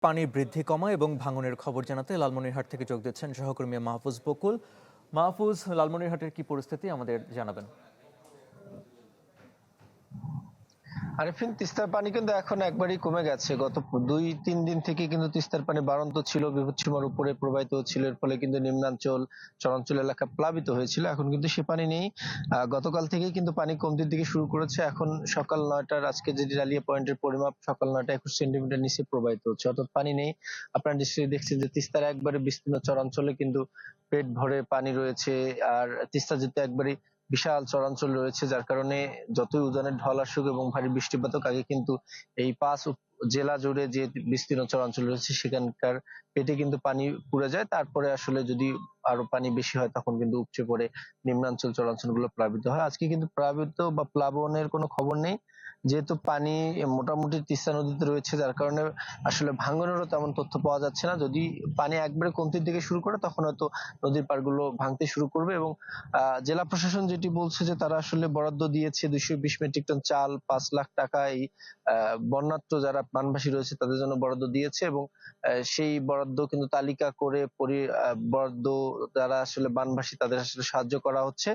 পানি বৃদ্ধি কমা এবং ভাঙনের খবর জানাতে লালমনিরহাট থেকে যোগ দিচ্ছেন সহকর্মী মাহফুজ বকুল। মাহফুজ, লালমনিরহাটের কি পরিস্থিতি আমাদের জানাবেন। আরিফিন, তিস্তার পানি কিন্তু এখন একবারই কমে গেছে। গত 2-3 দিন থেকে কিন্তু তিস্তার পানি বাড়ন্ত ছিল, বিপদসীমার উপরে প্রবাহিত হচ্ছিল। এর ফলে কিন্তু নিম্নাঞ্চল, চরাঞ্চল এলাকা প্লাবিত হয়েছিল। এখন কিন্তু সে পানি নেই। গতকাল থেকেই কিন্তু পানি কমতির দিকে শুরু করেছে। এখন সকাল 9টার আজকে যে ডালিয়া পয়েন্টের পরিমাপ, সকাল 9টা 21 সেন্টিমিটার নিচে প্রবাহিত হচ্ছে, অর্থাৎ পানি নেই। আপনারা নিশ্চয়ই দেখছেন যে তিস্তার একবারে বিস্তীর্ণ চরাঞ্চলে কিন্তু পেট ভরে পানি রয়েছে। আর তিস্তা যেতে একবারে বিশাল চরাঞ্চল রয়েছে, যার কারণে যতই উজানের ঢল আসুক এবং ভারী বৃষ্টিপাত হোক, আগে কিন্তু এই 5 জেলা জুড়ে যে বিস্তীর্ণ চরাঞ্চল রয়েছে সেখানকার পেটে কিন্তু পানি পুড়ে যায়। তারপরে আসলে যদি আরো পানি বেশি হয় তখন কিন্তু উপচে পড়ে নিম্নাঞ্চল চরাঞ্চলগুলো প্লাবিত হয়। আজকে কিন্তু প্লাবিত বা প্লাবনের কোনো খবর নেই, যেহেতু পানি মোটামুটি তিস্তা নদীতে রয়েছে, যার কারণে আসলে ভাঙনেরও তেমন তথ্য পাওয়া যাচ্ছে না। যদি পানি একবারে কমতির দিকে শুরু করে তখন হয়তো নদীর পাড়গুলো ভাঙতে শুরু করবে। এবং জেলা প্রশাসন যেটি বলছে যে তারা আসলে বরাদ্দ দিয়েছে 220 মেট্রিক টন চাল, 5 লাখ টাকা এই বন্যার্ত যারা বানভাসী রয়েছে তাদের জন্য বরাদ্দ দিয়েছে। এবং সেই বরাদ্দ কিন্তু তালিকা করে বরাদ্দ যারা আসলে বানভাসী তাদের আসলে সাহায্য করা হচ্ছে।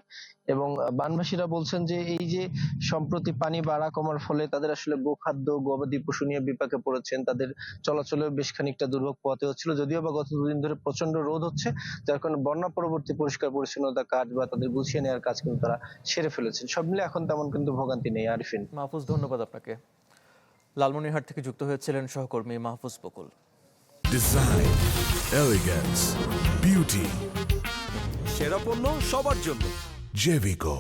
এবং বানভাসীরা বলছেন যে এই যে সম্প্রতি পানি বাড়া কমার ফলে তাদের আসলে গোখাদ্য, গবাদি পশু নিয়ে বিপাকে পড়েছেন। তাদের চলাচলেও বেশ খানিকটা দুর্ভোগ পোহাতে হচ্ছিল। যদিও বা গত 2 দিন ধরে প্রচন্ড রোদ হচ্ছে, যার কারণে বন্যা পরবর্তী পরিষ্কার পরিচ্ছন্নতা কাজ বা তাদের গুছিয়ে নেওয়ার কাজ কিন্তু তারা সেরে ফেলেছেন। সব মিলে এখন তেমন কিন্তু ভোগান্তি নেই। আরিফিন, মাহফুজ, ধন্যবাদ আপনাকে। লালমনিরহাট থেকে যুক্ত হয়েছিলেন সহকর্মী মাহফুজ বকুল। ডিজাইন, এলিগেন্স, বিউটি, সেরা পণ্য সবার জন্য। জেভিকো।